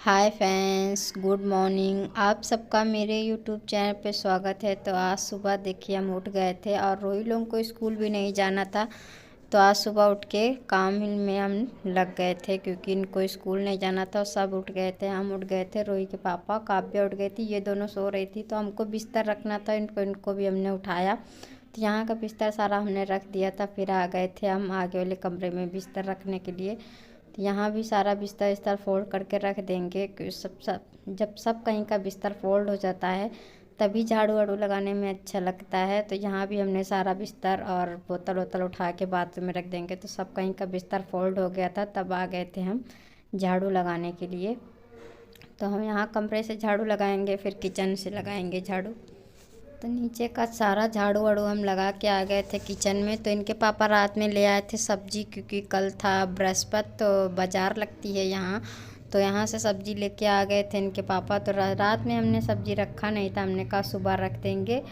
Hi friends, good morning. आप सबका मेरे यूट्यूब चैनल पे स्वागत है। तो आज सुबह देखिए हम उठ गए थे और रोही लोगों को स्कूल भी नहीं जाना था। तो आज सुबह उठ के काम में हम लग गए थे क्योंकि इनको स्कूल नहीं जाना था और सब उठ गए थे। हम उठ गए थे, रोही के पापा, काव्या उठ गई थी, ये दोनों सो रही थी। तो हमको बिस्तर रखना था, इनको भी हमने उठाया। तो यहाँ का बिस्तर सारा हमने रख दिया था। फिर आ गए थे हम आगे वाले कमरे में बिस्तर रखने के लिए। यहाँ भी सारा बिस्तर इस्तर फोल्ड करके रख देंगे कि जब सब कहीं का बिस्तर फोल्ड हो जाता है तभी झाड़ू वाड़ू लगाने में अच्छा लगता है। तो यहाँ भी हमने सारा बिस्तर और बोतल वोतल उठा के बाथरूम में रख देंगे। तो सब कहीं का बिस्तर फोल्ड हो गया था, तब आ गए थे हम झाड़ू लगाने के लिए। तो हम यहाँ कमरे से झाड़ू लगाएंगे, फिर किचन से लगाएंगे झाड़ू। तो नीचे का सारा झाड़ू वाड़ू हम लगा के आ गए थे किचन में। तो इनके पापा रात में ले आए थे सब्जी, क्योंकि कल था बृहस्पति तो बाज़ार लगती है यहाँ। तो यहाँ से सब्जी लेके आ गए थे इनके पापा। तो रात में हमने सब्जी रखा नहीं था, हमने कहा सुबह रख देंगे।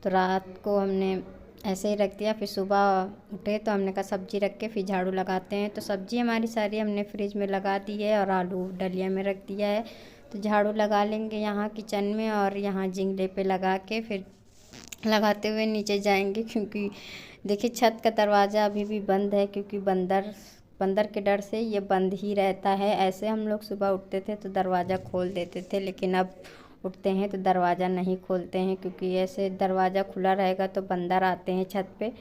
तो रात को हमने ऐसे ही रख दिया। फिर सुबह उठे तो हमने कहा सब्जी रख के फिर झाड़ू लगाते हैं। तो सब्जी हमारी सारी हमने फ्रिज में लगा दी है और आलू डलिया में रख दिया है। तो झाड़ू लगा लेंगे यहाँ किचन में और यहाँ जिंगले पे लगा के फिर लगाते हुए नीचे जाएंगे, क्योंकि देखिए छत का दरवाज़ा अभी भी बंद है, क्योंकि बंदर के डर से ये बंद ही रहता है। ऐसे हम लोग सुबह उठते थे तो दरवाज़ा खोल देते थे, लेकिन अब उठते हैं तो दरवाज़ा नहीं खोलते हैं, क्योंकि ऐसे दरवाज़ा खुला रहेगा तो बंदर आते हैं छत पे,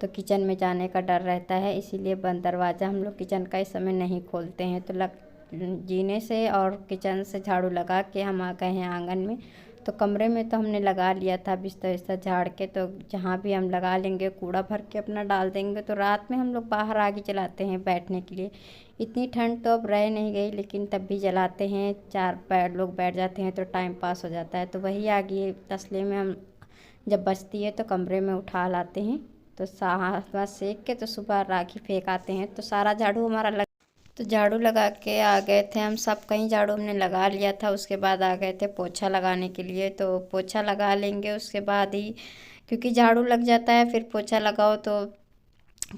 तो किचन में जाने का डर रहता है। इसीलिए बंद दरवाज़ा हम लोग किचन का इस समय नहीं खोलते हैं। तो जीने से और किचन से झाड़ू लगा के हम आ गए हैं आंगन में। तो कमरे में तो हमने लगा लिया था बिस्तर विस्तर झाड़ के। तो जहाँ भी हम लगा लेंगे कूड़ा भर के अपना डाल देंगे। तो रात में हम लोग बाहर आगे जलाते हैं बैठने के लिए। इतनी ठंड तो अब रह नहीं गई, लेकिन तब भी जलाते हैं। चार पैर लोग बैठ जाते हैं तो टाइम पास हो जाता है। तो वही आगे तसले में हम जब बचती है तो कमरे में उठा लाते हैं। तो साथ सेक के तो सुबह राखी फेंक आते हैं। तो सारा झाड़ू हमारा तो झाड़ू लगा के आ गए थे हम सब। कहीं झाड़ू हमने लगा लिया था, उसके बाद आ गए थे पोछा लगाने के लिए। तो पोछा लगा लेंगे उसके बाद ही, क्योंकि झाड़ू लग जाता है फिर पोछा लगाओ तो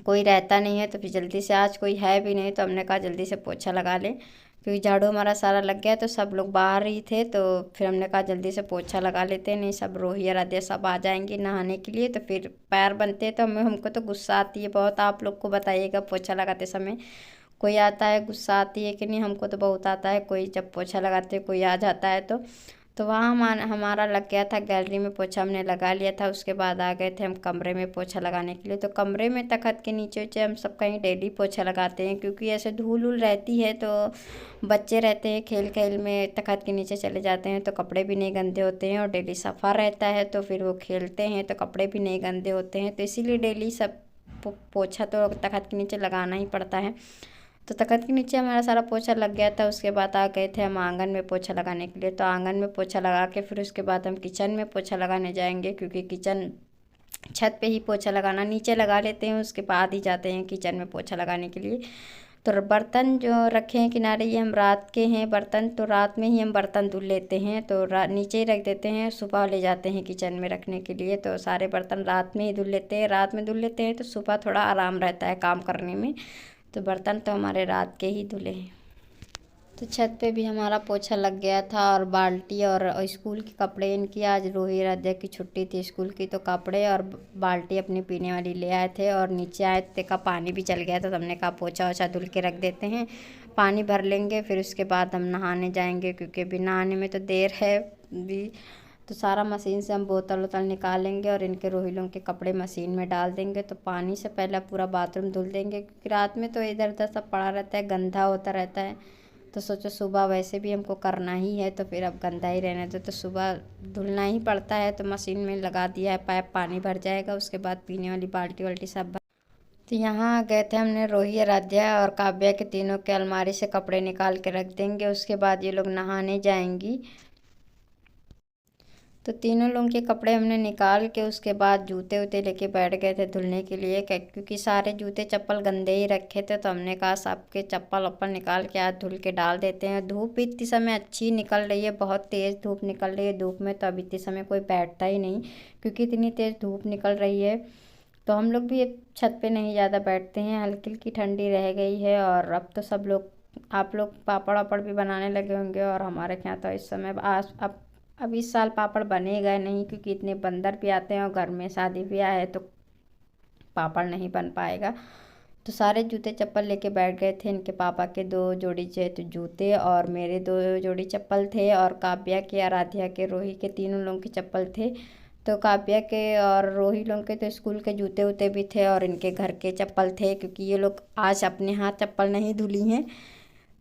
कोई रहता नहीं है। तो फिर जल्दी से, आज कोई है भी नहीं तो हमने कहा जल्दी से पोछा लगा लें, क्योंकि झाड़ू हमारा सारा लग गया। तो सब लोग बाहर ही थे तो फिर हमने कहा जल्दी से पोछा लगा लेते हैं, नहीं सब रोही राधे सब आ जाएंगे नहाने के लिए। तो फिर पैर बनते हैं तो हमको तो गुस्सा आती है बहुत। आप लोग को बताइएगा पोछा लगाते समय कोई आता है गुस्सा आती है कि नहीं? हमको तो बहुत आता है। कोई जब पोछा लगाते कोई आ जाता है तो वहाँ हमारा लग गया था गैलरी में पोछा, हमने लगा लिया था। उसके बाद आ गए थे हम कमरे में पोछा लगाने के लिए। तो कमरे में तखत के नीचे हम सब कहीं डेली पोछा लगाते हैं, क्योंकि ऐसे धूल उल रहती है। तो बच्चे रहते हैं खेल खेल में तखत के नीचे चले जाते हैं तो कपड़े भी नहीं गंदे होते हैं, और डेली सफ़ा रहता है तो फिर वो खेलते हैं तो कपड़े भी नहीं गंदे होते हैं। तो इसीलिए डेली सब पोछा तो तखत के नीचे लगाना ही पड़ता है। तो तखत के नीचे हमारा सारा पोछा लग गया था। उसके बाद आ गए थे हम आंगन में पोछा लगाने के लिए। तो आंगन में पोछा लगा के फिर उसके बाद हम किचन में पोछा लगाने जाएंगे, क्योंकि किचन छत पे ही पोछा लगाना, नीचे लगा लेते हैं उसके बाद ही जाते हैं किचन में पोछा लगाने के लिए। तो बर्तन जो रखे हैं किनारे, ये हम रात के हैं बर्तन, तो रात में ही हम बर्तन धुल लेते हैं। तो नीचे ही रख देते हैं, सुबह ले जाते हैं किचन में रखने के लिए। तो सारे बर्तन रात में ही धुल लेते हैं। रात में धुल लेते हैं तो सुबह थोड़ा आराम रहता है काम करने में। तो बर्तन तो हमारे रात के ही धुले हैं। तो छत पे भी हमारा पोछा लग गया था, और बाल्टी और स्कूल के कपड़े इनकी, आज रोही राध्या की छुट्टी थी स्कूल की, तो कपड़े और बाल्टी अपनी पीने वाली ले आए थे। और नीचे आए थे का पानी भी चल गया था, तो हमने कहा पोछा वोछा धुल के रख देते हैं, पानी भर लेंगे फिर उसके बाद हम नहाने जाएंगे, क्योंकि अभी नहाने में तो देर है भी। तो सारा मशीन से हम बोतल वोतल निकालेंगे और इनके रोही लोगों के कपड़े मशीन में डाल देंगे। तो पानी से पहले पूरा बाथरूम धुल देंगे, क्योंकि रात में तो इधर उधर सब पड़ा रहता है, गंदा होता रहता है। तो सोचो सुबह वैसे भी हमको करना ही है, तो फिर अब गंदा ही रहने दो। तो सुबह धुलना ही पड़ता है। तो मशीन में लगा दिया है पाइप, पानी भर जाएगा उसके बाद पीने वाली बाल्टी वाल्टी सब भर। तो यहाँ आ गए थे हमने, रोही आराध्या और काव्या के तीनों के अलमारी से कपड़े निकाल के रख देंगे। उसके बाद ये लोग नहाने जाएंगी। तो तीनों लोगों के कपड़े हमने निकाल के उसके बाद जूते वूते लेके बैठ गए थे धुलने के लिए, क्योंकि सारे जूते चप्पल गंदे ही रखे थे। तो हमने कहा सबके चप्पल वप्पल निकाल के आज धुल के डाल देते हैं। धूप भी इतनी समय अच्छी निकल रही है, बहुत तेज़ धूप निकल रही है। धूप में तो अब इतने समय कोई बैठता ही नहीं, क्योंकि इतनी तेज़ धूप निकल रही है। तो हम लोग भी छत पे नहीं ज़्यादा बैठते हैं, हल्की हल्की ठंडी रह गई है। और अब तो सब लोग आप लोग पापड़ वापड़ भी बनाने लगे होंगे, और हमारे यहाँ तो इस समय आज अब इस साल पापड़ बने गए नहीं, क्योंकि इतने बंदर भी आते हैं और घर में शादी ब्याह है तो पापड़ नहीं बन पाएगा। तो सारे जूते चप्पल लेके बैठ गए थे। इनके पापा के 2 जोड़ी तो जूते, और मेरे 2 जोड़ी चप्पल थे, और काव्या के, आराध्या के, रोही के, तीनों लोगों के चप्पल थे। तो काव्या के और रोही लोगों के तो स्कूल के जूते वूते भी थे, और इनके घर के चप्पल थे, क्योंकि ये लोग आज अपने हाथ चप्पल नहीं धुली हैं।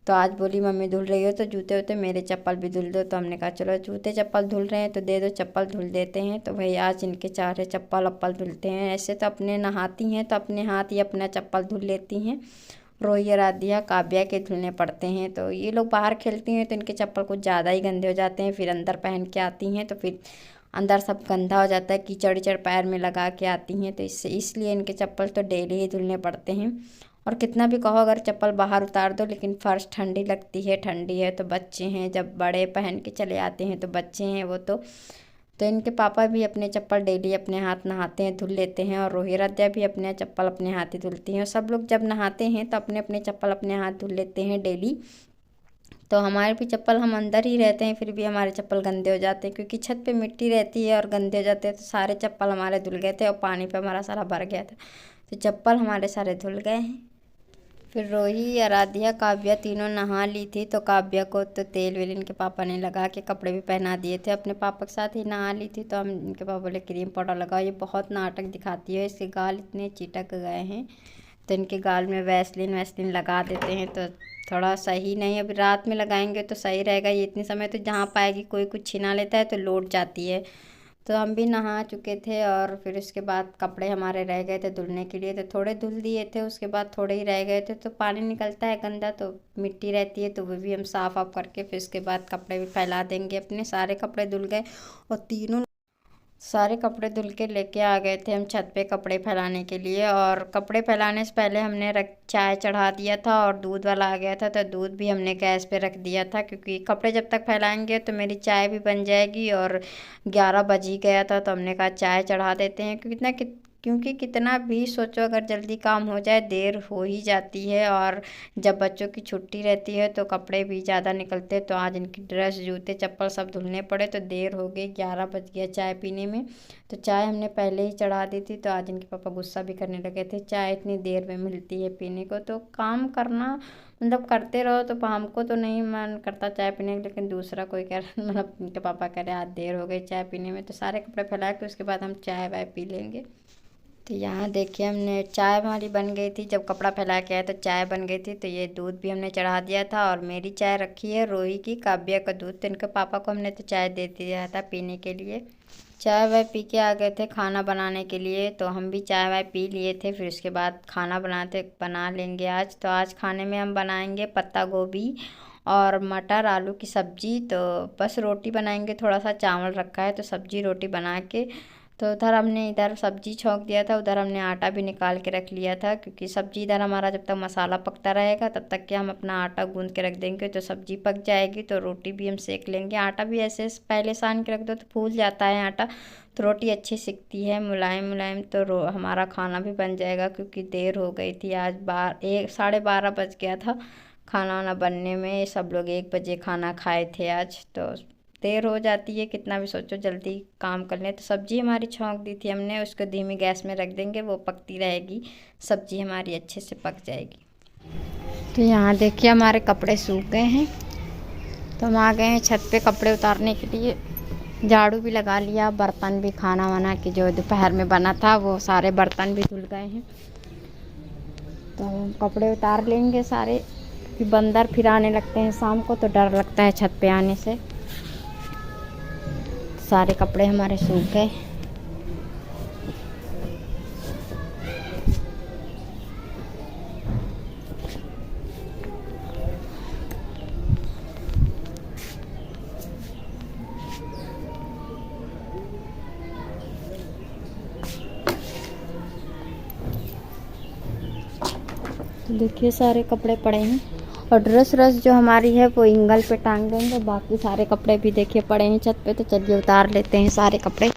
तो आज बोली मम्मी धुल रही हो तो जूते वूते मेरे चप्पल भी धुल दो। तो हमने कहा चलो जूते चप्पल धुल रहे हैं तो दे दो, चप्पल धुल देते हैं। तो भाई आज इनके चारे चप्पल वप्पल धुलते हैं। ऐसे तो अपने नहाती हैं तो अपने हाथ ही अपना चप्पल धुल लेती हैं। रोही, आराध्या, काव्या के धुलने पड़ते हैं। तो ये लोग बाहर खेलती हैं तो इनके चप्पल कुछ ज़्यादा ही गंदे हो जाते हैं। फिर अंदर पहन के आती हैं तो फिर अंदर सब गंदा हो जाता है, कीचड़ कीचड़ पैर में लगा के आती हैं। तो इसलिए इनके चप्पल तो डेली ही धुलने पड़ते हैं। और कितना भी कहो अगर चप्पल बाहर उतार दो, लेकिन फर्श ठंडी लगती है, ठंडी है तो बच्चे हैं, जब बड़े पहन के चले आते हैं तो बच्चे हैं वो तो इनके पापा भी अपने चप्पल डेली अपने हाथ नहाते हैं, धुल लेते हैं। और रोही, आराध्या भी अपने चप्पल अपने हाथ ही धुलती हैं। और सब लोग जब नहाते हैं तो अपने अपने चप्पल अपने हाथ धुल लेते हैं डेली। तो हमारे भी चप्पल, हम अंदर ही रहते हैं फिर भी हमारे चप्पल गंदे हो जाते हैं, क्योंकि छत पे मिट्टी रहती है और गंदे हो जाते हैं। तो सारे चप्पल हमारे धुल गए थे और पानी पे हमारा सारा भर गया था, तो चप्पल हमारे सारे धुल गए हैं। फिर रोही, आराध्या, काव्या तीनों नहा ली थी। तो काव्या को तो तेल वेल इनके पापा ने लगा के कपड़े भी पहना दिए थे, अपने पापा के साथ ही नहा ली थी। तो हम इनके पापा बोले क्रीम पाउडर लगाओ, ये बहुत नाटक दिखाती है, इसके गाल इतने चिटक गए हैं। तो इनके गाल में वैसलीन लगा देते हैं तो थोड़ा सही नहीं, अभी रात में लगाएंगे तो सही रहेगा। ये इतने समय तो जहाँ पाएगी कोई कुछ छीना लेता है तो लौट जाती है। तो हम भी नहा चुके थे, और फिर उसके बाद कपड़े हमारे रह गए थे धुलने के लिए, तो थोड़े धुल दिए थे। उसके बाद थोड़े ही रह गए थे, तो पानी निकलता है गंदा तो मिट्टी रहती है, तो वो भी हम साफ़ ऑफ करके फिर उसके बाद कपड़े भी फैला देंगे। अपने सारे कपड़े धुल गए और तीनों सारे कपड़े धुल के लेके आ गए थे हम छत पे कपड़े फैलाने के लिए। और कपड़े फैलाने से पहले हमने चाय चढ़ा दिया था, और दूध वाला आ गया था तो दूध भी हमने गैस पे रख दिया था, क्योंकि कपड़े जब तक फैलाएंगे तो मेरी चाय भी बन जाएगी। और 11 बज ही गया था तो हमने कहा चाय चढ़ा देते हैं, क्योंकि कितना भी सोचो अगर जल्दी काम हो जाए देर हो ही जाती है। और जब बच्चों की छुट्टी रहती है तो कपड़े भी ज़्यादा निकलते हैं। तो आज इनकी ड्रेस, जूते, चप्पल सब धुलने पड़े तो देर हो गई, 11 बज गया चाय पीने में। तो चाय हमने पहले ही चढ़ा दी थी। तो आज इनके पापा गुस्सा भी करने लगे थे, चाय इतनी देर में मिलती है पीने को। तो काम करना मतलब करते रहो, तो हमको तो नहीं मन करता चाय पीने का, लेकिन दूसरा कोई कह रहा, मतलब इनके पापा कह रहे आज देर हो गई चाय पीने में। तो सारे कपड़े फैला के उसके बाद हम चाय वाय पी लेंगे। तो यहाँ देखिए हमने चाय हमारी बन गई थी, जब कपड़ा फैला के आया तो चाय बन गई थी। तो ये दूध भी हमने चढ़ा दिया था, और मेरी चाय रखी है, रोही की, काव्या का दूध। तो इनके पापा को हमने तो चाय दे दिया था पीने के लिए। चाय वाय पी के आ गए थे खाना बनाने के लिए, तो हम भी चाय वाय पी लिए थे। फिर उसके बाद खाना बना लेंगे आज। तो आज खाने में हम बनाएंगे पत्ता गोभी और मटर आलू की सब्ज़ी। तो बस रोटी बनाएंगे, थोड़ा सा चावल रखा है तो सब्ज़ी रोटी बना के, तो उधर हमने इधर सब्ज़ी छौंक दिया था, उधर हमने आटा भी निकाल के रख लिया था, क्योंकि सब्ज़ी इधर हमारा जब तक मसाला पकता रहेगा तब तक कि हम अपना आटा गूंद के रख देंगे। तो सब्ज़ी पक जाएगी तो रोटी भी हम सेक लेंगे। आटा भी ऐसे पहले सान के रख दो तो फूल जाता है आटा, तो रोटी अच्छी सिकती है मुलायम मुलायम। तो हमारा खाना भी बन जाएगा, क्योंकि देर हो गई थी आज, 12:30 बज गया था खाना वाना बनने में। सब लोग 1 बजे खाना खाए थे आज, तो देर हो जाती है, कितना भी सोचो जल्दी काम कर लें। तो सब्ज़ी हमारी छौंक दी थी हमने, उसको धीमी गैस में रख देंगे, वो पकती रहेगी, सब्ज़ी हमारी अच्छे से पक जाएगी। तो यहाँ देखिए हमारे कपड़े सूख गए हैं, तो हम आ गए हैं छत पे कपड़े उतारने के लिए। झाड़ू भी लगा लिया, बर्तन भी, खाना वाना की जो दोपहर में बना था वो सारे बर्तन भी धुल गए हैं। तो हम कपड़े उतार लेंगे सारे, कि बंदर फिर आने लगते हैं शाम को तो डर लगता है छत पे आने से। सारे कपड़े हमारे सूख गए। तो देखिए सारे कपड़े पड़े हैं, और ड्रेस जो हमारी है वो एंगल पे टांग देंगे। बाकी सारे कपड़े भी देखिए पड़े हैं छत पे, तो चलिए उतार लेते हैं सारे कपड़े।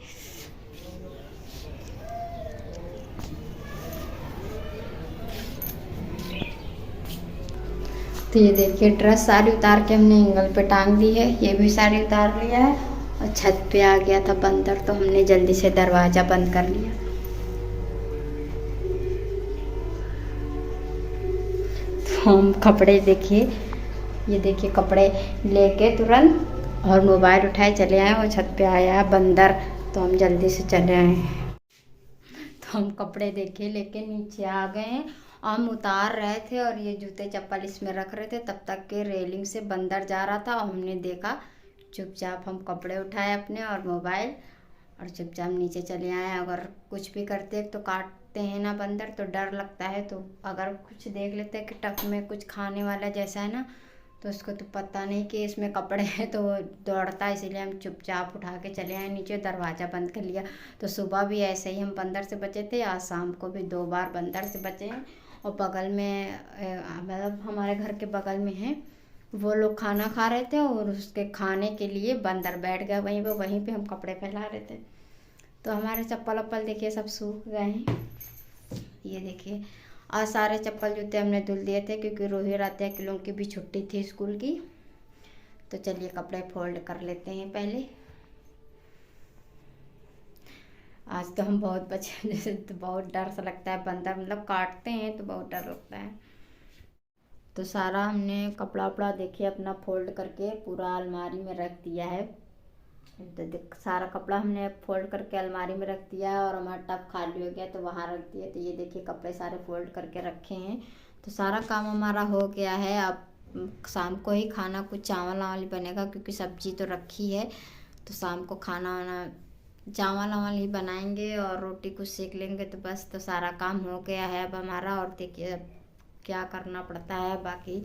तो तो ये देखिए ड्रेस सारी उतार के हमने एंगल पे टांग दी है, ये भी सारी उतार लिया है और छत पे आ गया था बंदर तो हमने जल्दी से दरवाज़ा बंद कर लिया। तो हम कपड़े देखिए, ये देखिए कपड़े लेके तुरंत और मोबाइल उठाए चले आए और छत पे आया बंदर तो हम जल्दी से चले आए। तो हम कपड़े देखे लेके नीचे आ गए हैं, हम उतार रहे थे और ये जूते चप्पल इसमें रख रहे थे, तब तक के रेलिंग से बंदर जा रहा था और हमने देखा। चुपचाप हम कपड़े उठाए अपने और मोबाइल और चुपचाप नीचे चले आए। अगर कुछ भी करते तो काटते हैं ना बंदर, तो डर लगता है, तो अगर कुछ देख लेते हैं कि टप में कुछ खाने वाला जैसा है ना, तो उसको तो पता नहीं कि इसमें कपड़े हैं तो दौड़ता है, इसीलिए हम चुपचाप उठा के चले आए नीचे, दरवाज़ा बंद कर लिया। तो सुबह भी ऐसे ही हम बंदर से बचे थे, आज शाम को भी 2 बार बंदर से बचे हैं। और बगल में मतलब हमारे घर के बगल में है, वो लोग खाना खा रहे थे और उसके खाने के लिए बंदर बैठ गया वहीं पे हम कपड़े फैला रहे थे। तो हमारे चप्पल वप्पल देखिए सब सूख गए हैं, ये देखिए। आज सारे चप्पल जूते हमने धुल दिए थे क्योंकि रोहित रात्या के लोगों की भी छुट्टी थी स्कूल की। तो चलिए कपड़े फोल्ड कर लेते हैं पहले। आज तो हम बहुत बचे, जैसे तो बहुत डर सा लगता है, बंदर मतलब काटते हैं तो बहुत डर लगता है। तो सारा हमने कपड़ा वपड़ा देखिए अपना फोल्ड करके पूरा अलमारी में रख दिया है। तो सारा कपड़ा हमने फोल्ड करके अलमारी में रख दिया है और हमारा टब खाली हो गया तो वहाँ रख दिया। तो ये देखिए कपड़े सारे फोल्ड करके रखे हैं। तो सारा काम हमारा हो गया है। अब शाम को ही खाना कुछ चावल वावल ही बनेगा क्योंकि सब्जी तो रखी है। तो शाम को खाना वाना चावल वावल ही बनाएंगे और रोटी कुछ सेक लेंगे तो बस। तो सारा काम हो गया है अब हमारा, और देखिए अब क्या करना पड़ता है बाकी।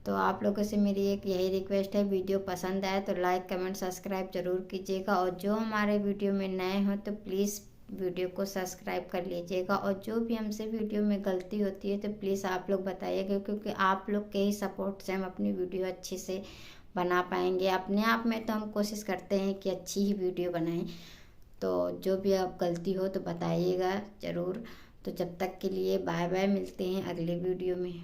तो आप लोगों से मेरी एक यही रिक्वेस्ट है, वीडियो पसंद आए तो लाइक कमेंट सब्सक्राइब जरूर कीजिएगा, और जो हमारे वीडियो में नए हो तो प्लीज़ वीडियो को सब्सक्राइब कर लीजिएगा। और जो भी हमसे वीडियो में गलती होती है तो प्लीज़ आप लोग बताइएगा, क्योंकि आप लोग के ही सपोर्ट से हम अपनी वीडियो अच्छे से बना पाएंगे। अपने आप में तो हम कोशिश करते हैं कि अच्छी ही वीडियो बनाएं, तो जो भी आप गलती हो तो बताइएगा ज़रूर। तो जब तक के लिए बाय बाय, मिलते हैं अगले वीडियो में।